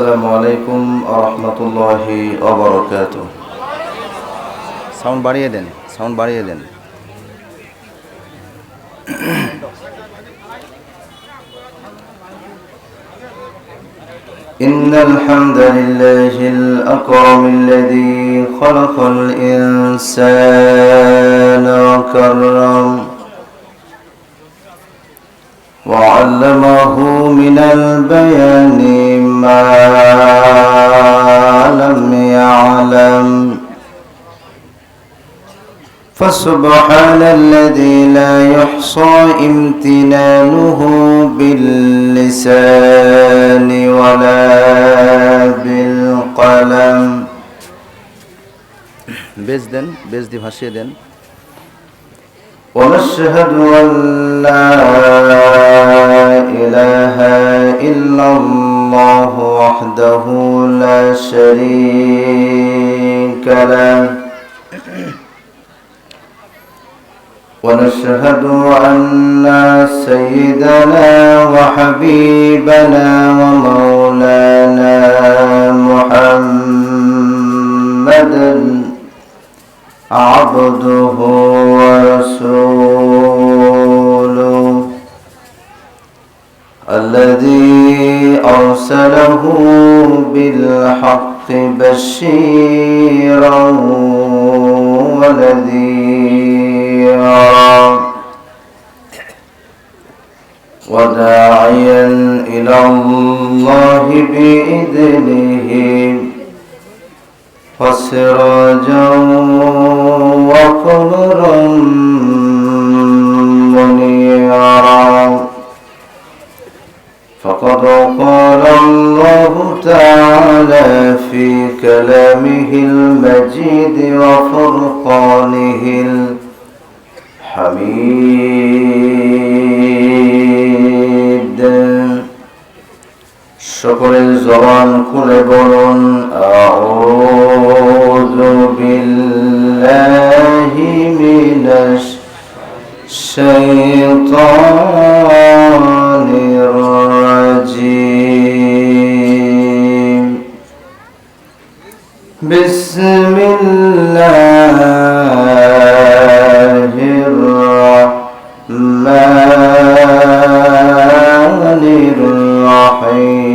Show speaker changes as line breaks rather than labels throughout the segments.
আসসালামু আলাইকুম ওয়া রাহমাতুল্লাহি ওয়া বারাকাতুহু।
সাউন্ড বাড়িয়ে দেন, সাউন্ড বাড়িয়ে দেন।
إن الحمد لله الأكرم الذي خلق الإنسان وكرم وعلمه من البيان ما لم يعلم فسبحان الذي لا يحصى امتنانه باللسان ولا بالقلم
বেজ দেন, বেজ দিয়ে ভাসিয়ে দেন।
ونشهد أن لا إله إلا الله وحده لا شريك له ونشهد أن سيدنا وحبيبنا ومولانا محمدا عبده ورسوله الذي أرسله بالحق بشيرا ونذيرا وداعيا إلى الله بإذنه وسراجا وقمرا منيرا فقد قال الله تعالى في كلامه المجيد وفرقانه الحميد সকলের জবান খুলে বলুন আউযু বিল্লাহি মিনাশ শাইতানির রাজীম বিসমিল্লাহির রাহমানির রাহিম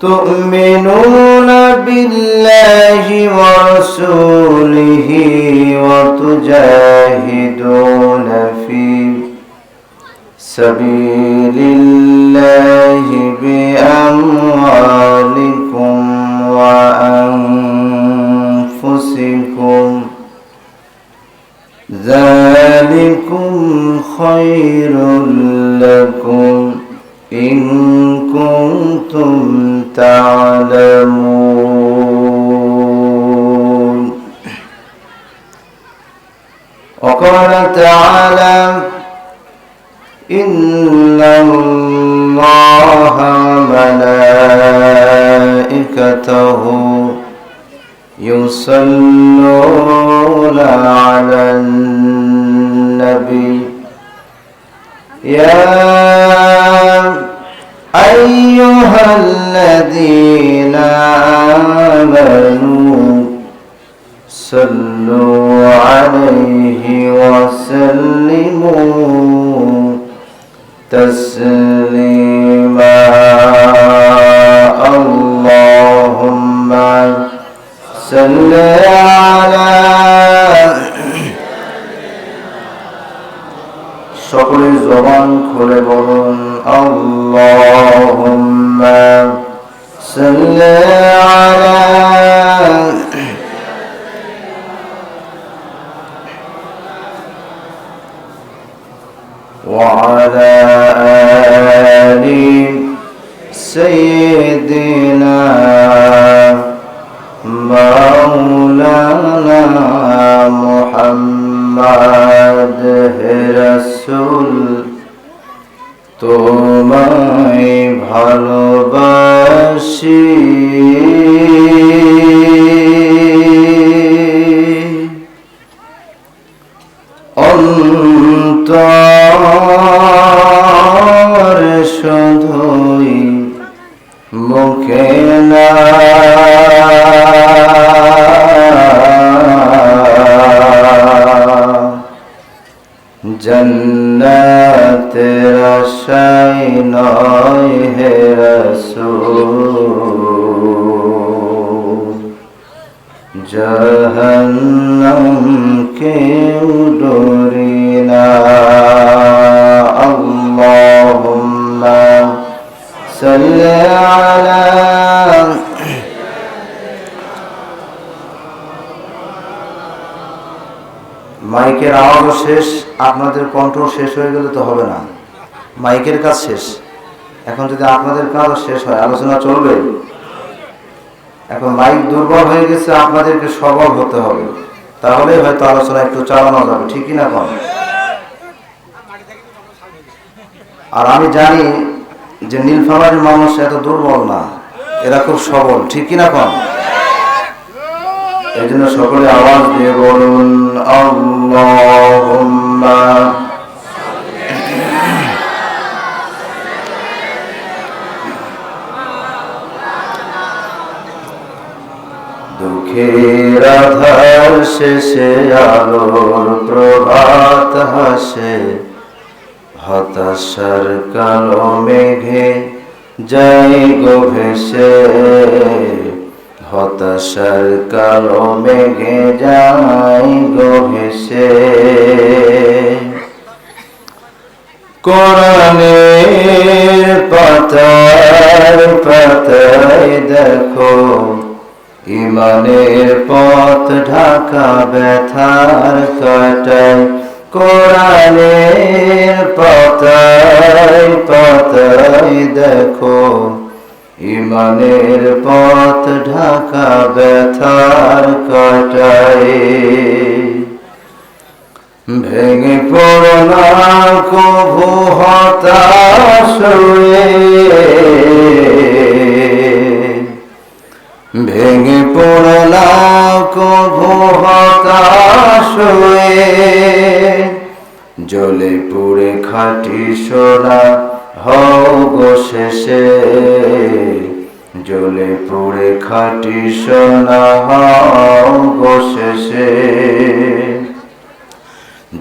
تؤمنون بالله ورسوله وتجاهدون في سبيل الله بأموالكم وأنفسكم ذلكم خير لكم إن كنتم تعلمون وقال تعالى إن الله وملائكته يصلون على النبي يا أيها الذين آمنوا صلوا عليه وسلموا تسليما اللهم صل على সকলে জবান খুলে বলুন আল্লাহুম্মা সাল্লি আলা ওয়া আলা আলি সাইয়্যিদিনা মাওলানা মুহাম্মদ রাসূল তোমায় ভালোবাসি অন্তর মাইকের আওয়াজও শেষ, আপনাদের কণ্ঠ শেষ হয়ে গেলে তো হবে না। মাইকের কাজ শেষ, এখন যদি আপনাদের কাজও শেষ হয় আলোচনা চলবে? এখন মাইক দুর্বল হয়ে গেছে, আপনাদেরকে সবল হতে হবে, তাহলে হয়তো আলোচনা একটু চালানো যাবে, ঠিক কিনা কন? আর আমি জানি যে নীলফামারীর মানুষ এত দুর্বল না, এরা খুব সবল, ঠিক কিনা কন? এই জন্য সকলে আওয়াজ দিয়ে বলুন আল্লাহুম্মা। দুঃখের আধার শেষে আলোর প্রভাত হাসে, হতাশার কালো মেঘে যাই গো ভেসে, হতাশার কালো মেঘে যাই গো ভেসে। কোরআনের পাতায় পাতায় দেখো ইমানের পথ ঢাকা ব্যথার কাটায়। কোরআনের পাতায় পাতায় দেখো ইমানের পথ ঢাকা ব্যথার কাটায়। ভেঙে পড়ো না কভু হতাশ হয়ে, ভেঙে পড়ো না কভু হতাশ হয়ে। জ্বলে পুড়ে খাঁটি সোনা হও গো শেষে, জ্বলে পুড়ে খাঁটি সোনা হও গো শেষে।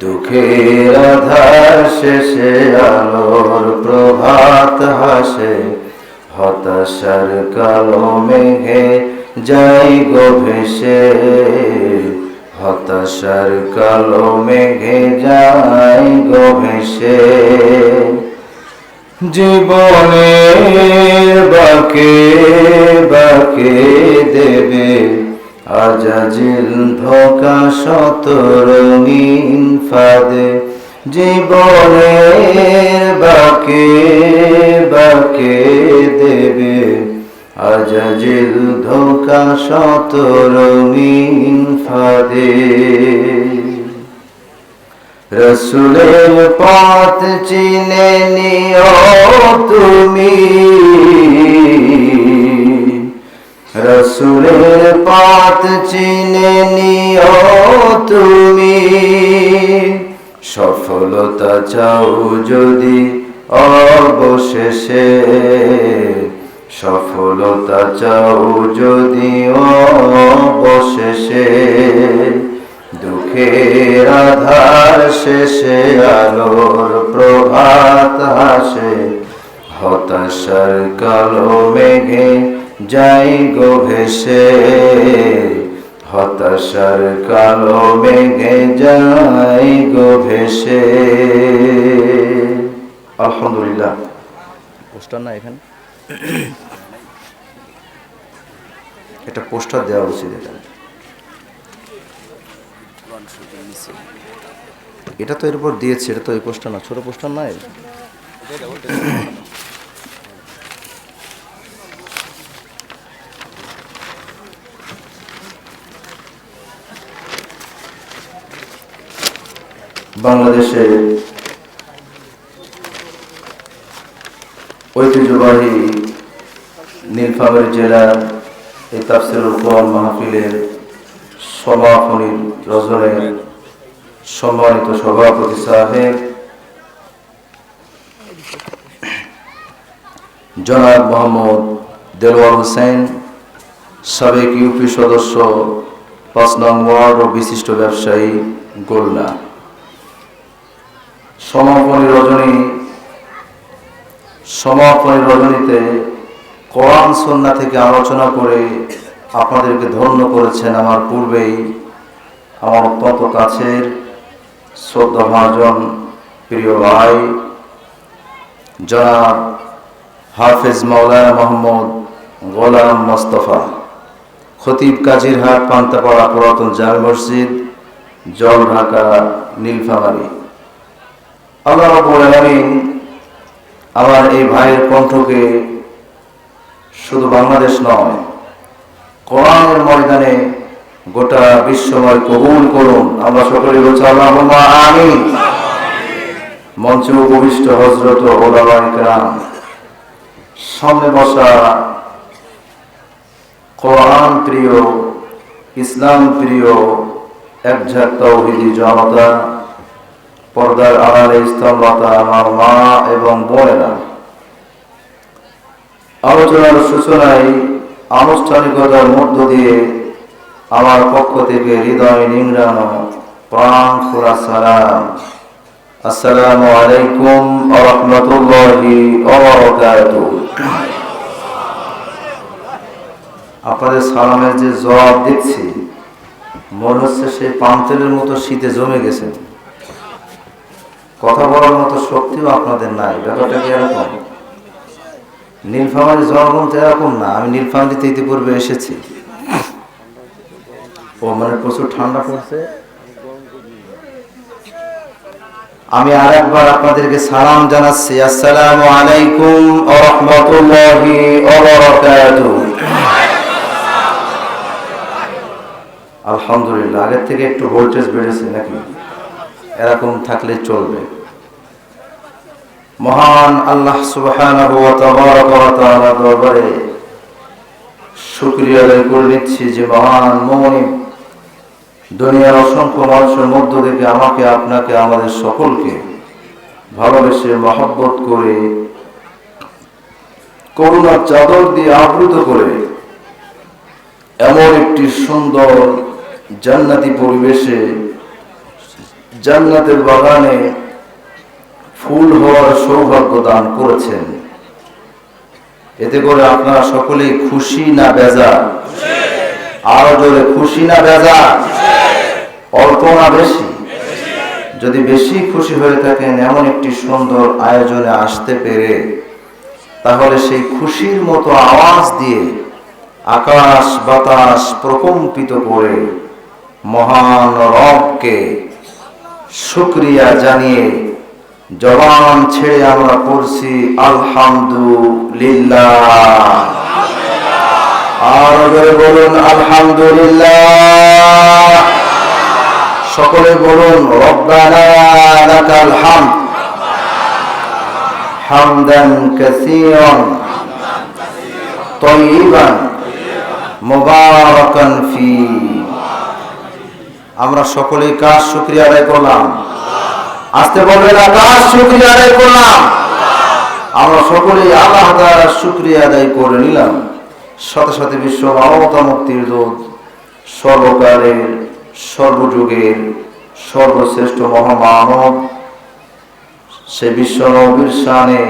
দুঃখের আধার শেষে আলোর প্রভাত হাসে, হতাশার কালো মেঘে যাই গো ভেসে, হতাশার কালো মেঘে যাই গো ভেসে। জীবনের বাঁকে বাঁকে দেবে আজাজিল ধোঁকা শত রঙিন ফাঁদে। জীবনের বাঁকে বাঁকে দেবে আজাজিল ধোঁকা শত রঙিন ফাঁদে। রসুলের পথ চিনে নিও তুমি, রসুলের পথ চিনে নিও তুমি। সফলতা চাও যদি অবশেষে, সফলতা চাও যদি অবশেষে। দুঃখের আধার শেষে আলোর প্রভাত হাসে, হতাশার কালো মেঘে যাই গো ভেসে, হতাশার কালো মেঘে যাই গো ভেসে। আলহামদুলিল্লাহ।
পোস্টার না এখানে,
এটা পোস্টার দেওয়া উচিত। এটা তো এর উপর দিয়েছে, এটা তো এই পোস্টার না, ছোট পোস্টার নাই। বাংলাদেশে ঐতিহ্যবাহী নীলফামারী জেলার এই তাফসীরুল কোরআন মাহফিলের সমাপনী রজনীর সম্মানিত সভাপতি সাহেব জনাব মোহাম্মদ দেলোয়ার হোসেন, সাবেক ইউপি সদস্য ৫ নং ওয়ার্ড ও বিশিষ্ট ব্যবসায়ী গোলনা। সমাপনী রজনীতে কোরআন সুন্নাহ থেকে আলোচনা করে আপনাদেরকে ধন্য করেছেন আমার পূর্বেই আমার অত্যন্ত কাছের শ্রদ্ধাভাজন প্রিয় ভাই জনাব হাফেজ মাওলানা মোহাম্মদ গোলাম মোস্তফা, খতিব কাজিরহাট পান্তাপাড়া পুরাতন জামে মসজিদ, জলঢাকা নীলফামারী। আল্লাহ রাব্বুল আলামিন আমার এই ভাইয়ের কণ্ঠকে শুধু বাংলাদেশ নয়, কোরআনের ময়দানে গোটা বিশ্বময় কবুল করুন। আমরা সকলে বলছি আল্লাহুম্মা আমিন। মঞ্চে উপবিষ্ট হযরত উলামায়ে কেরাম, সামনে বসা কোরআন প্রিয়, ইসলাম প্রিয় একঝাঁক তাওহীদি জনতা, পর্দার আড়ালে স্তম্ভতা আমার মা এবং বোনেরা, আলোচনার সূচনায় আনুষ্ঠানিকতার মধ্য দিয়ে আমার পক্ষ থেকে হৃদয় নিংড়ানো প্রাণ খোলা সালাম, আসসালামু আলাইকুম ওয়া রাহমাতুল্লাহি ওয়া বারাকাতুহু। আপনাদের সালামের যে জবাব দেখছি, মনে হচ্ছে সেই পান্তেলের মতো শীতে জমে গেছে, কথা বলার মতো শক্তিও আপনাদের নাই। ব্যাপারটা কি এরকম? নীলফামারী জনগণ তো এরকম না। আমি নীলফামারীতে ইতিপূর্বে এসেছি। ও মানে প্রচুর ঠান্ডা পড়ছে। আমি আরেকবার আপনাদেরকে সালাম জানাচ্ছি, আসসালামু আলাইকুম ওয়া রাহমাতুল্লাহি ওয়া বারাকাতুহু। আলহামদুলিল্লাহ, আগের থেকে একটু ভোল্টেজ বেড়েছে নাকি? এরকম থাকলে চলবে। মহান আল্লাহ সুবহানাহু ওয়া তাআলা দরবারে শুকরিয়া আদায় করে নিচ্ছি যে মহান মুমিন দুনিয়ার অসংখ্য মানুষের মধ্য থেকে আমাকে, আপনাকে, আমাদের সকলকে ভালোবেসে মহব্বত করে করুণার চাদর দিয়ে আবৃত করে এমন একটি সুন্দর জান্নাতি পরিবেশে, জান্নাতের বাগানে ফুল হওয়ার সৌভাগ্য দান করেছেন। এতে করে আপনারা সকলেই খুশি না বেজার? আরো জোরে, খুশি না বেজার? অল্প না বেশি? যদি বেশি খুশি হয়ে থাকেন এমন একটি সুন্দর আয়োজনে আসতে পেরে, তাহলে সেই খুশির মতো আওয়াজ দিয়ে আকাশ বাতাস প্রকম্পিত করে মহান রবকে শুকরিয়া জানিয়ে জবান ছেড়ে আমরা পড়ছি আলহামদুলিল্লাহ। আর জোরে বলুন আলহামদুলিল্লাহ। সকলে বলুন রব্বানা লাকাল হামদ হামদান কাসীরান তাইয়িবান মুবারাকান ফি। আমরা সকলেই কার শুকরিয়া আদায় করলাম? আস্তে বলবেন, কার শুকরিয়া আদায় করলাম? আমরা সকলেই আল্লাহ তাআলার শুকরিয়া আদায় করে নিলাম। সাথে সাথে বিশ্ব মানবতা মুক্তির দূত, সর্বকালের সর্বযুগের সর্বশ্রেষ্ঠ মহামানব, সে বিশ্ব নবীর শানে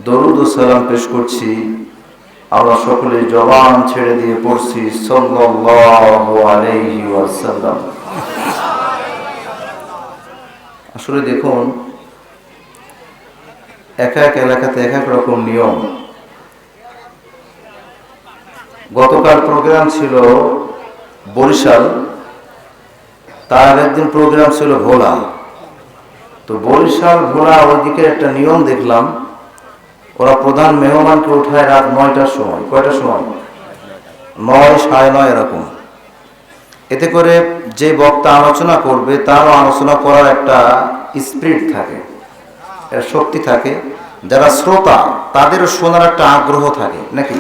দরুদ ও সালাম পেশ করছি। আমরা সকলে জবান ছেড়ে দিয়ে পড়ছি সাল্লাল্লাহু আলাইহি ওয়াসাল্লাম। আসলে দেখুন, এক এক এলাকাতে এক এক রকম নিয়ম। গতকাল প্রোগ্রাম ছিল বরিশাল, তার আগের দিন প্রোগ্রাম ছিল ভোলা। তো বরিশাল ভোলা ওইদিকে একটা নিয়ম দেখলাম, ওরা প্রধান মেহমানকে উঠায় রাত 9টার সময়। কয়টার সময়? 9, 9:30 এরকম। এতে করে যে বক্তা আলোচনা করবে তারও আলোচনা করার একটা স্পিরিট থাকে, একটা শক্তি থাকে। যারা শ্রোতা তাদেরও শোনার একটা আগ্রহ থাকে নাকি?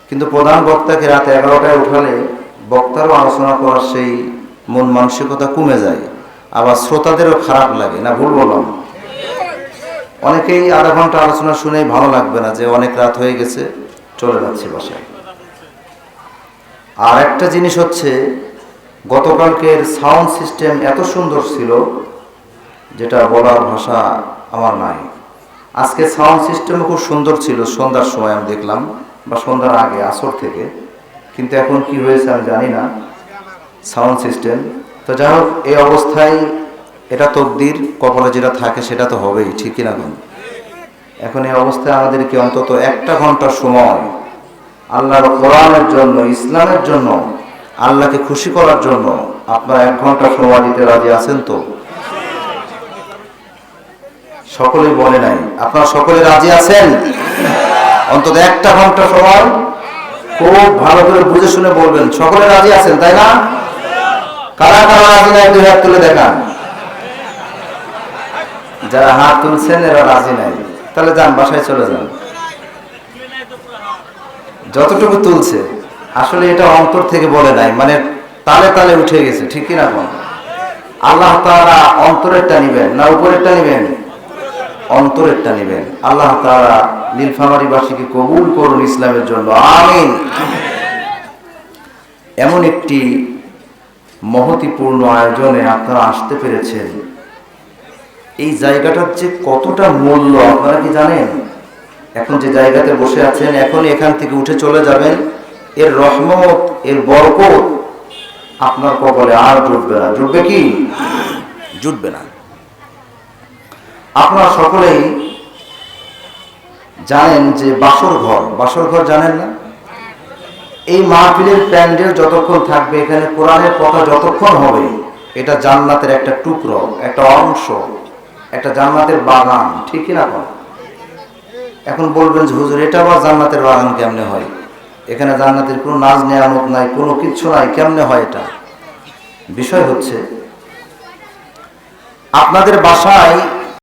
কিন্তু প্রধান বক্তাকে রাত 11টায় উঠালে বক্তারও আলোচনা করার সেই মন মানসিকতা কমে যায়, আবার শ্রোতাদেরও খারাপ লাগে না? ভুল বললাম? অনেকেই আধা ঘন্টা আলোচনা শুনেই ভালো লাগবে না, যে অনেক রাত হয়ে গেছে, চলে যাচ্ছি বাসায়। আর একটা জিনিস হচ্ছে, গতকালকের সাউন্ড সিস্টেম এত সুন্দর ছিল যেটা বলার ভাষা আমার নাই। আজকে সাউন্ড সিস্টেম খুব সুন্দর ছিল সন্ধ্যার সময় আমি দেখলাম, বা সন্ধ্যার আগে আসর থেকে। কিন্তু এখন কি হয়েছে আমি জানি না সাউন্ড সিস্টেম। তো যাই হোক, এই অবস্থায় এটা তকদির, কপালে যেটা থাকে সেটা তো হবেই, ঠিক কিনা? এখন এই অবস্থায় আমাদেরকে অন্তত 1 ঘন্টা সময় আল্লাহর কোরআনের জন্য, ইসলামের জন্য, আল্লাহকে খুশি করার জন্য আপনারা 1 ঘন্টা সময় দিতে রাজি আছেন তো? সকলেই বলে নাই। আপনারা সকলে রাজি আছেন? অন্তত 1 ঘন্টা সময় খুব ভালো করে বুঝে শুনে বলবেন। সকলে রাজি আছেন, তাই না? কারা কারা রাজি নাই 2 হাত তুলে দেখান। যারা হাত তুলছেন এরা রাজি নাই, তাহলে যান, বাসায় চলে যান। যতটুকু তুলছে আসলে এটা অন্তর থেকে বলে নাই, মানে তালে তালে উঠে গেছে, ঠিক কিনা বল? আল্লাহ তাআলা অন্তরেরটা নিবেন না উপরেরটা নিবেন? অন্তরেরটা নিবেন। আল্লাহ তাআলা নীলফামারীবাসীকে কবুল করুন ইসলামের জন্য, আমিন। এমন একটি মহতিপূর্ণ আয়োজনে আপনারা আসতে পেরেছেন, এই জায়গাটার যে কতটা মূল্য আপনারা কি জানেন? এখন যে জায়গাতে বসে আছেন, এখন এখান থেকে উঠে চলে যাবেন, এর রহমত, এর বরকত আপনার কপালে আর জুটবে না। জুটবে কি? জুটবে না। আপনারা সকলেই জানেন যে বাসর ঘর জানেন না? এই মাহফিলের প্যান্ডেল যতক্ষণ থাকবে, এখানে কোরআনের কথা যতক্ষণ হবে, এটা জান্নাতের একটা টুকরো, একটা অংশ, একটা জান্নাতের বাগান, ঠিক না? এখন বলবেন যে হুজুর এটা আবার জান্নাতের বাগান কেমনে হয়? এখানে জান্নাতের কোনো নাজ নেয়ামত নাই, কোনো কিচ্ছু নাই, কেমনে হয় এটা? বিষয় হচ্ছে আপনাদের বাসায়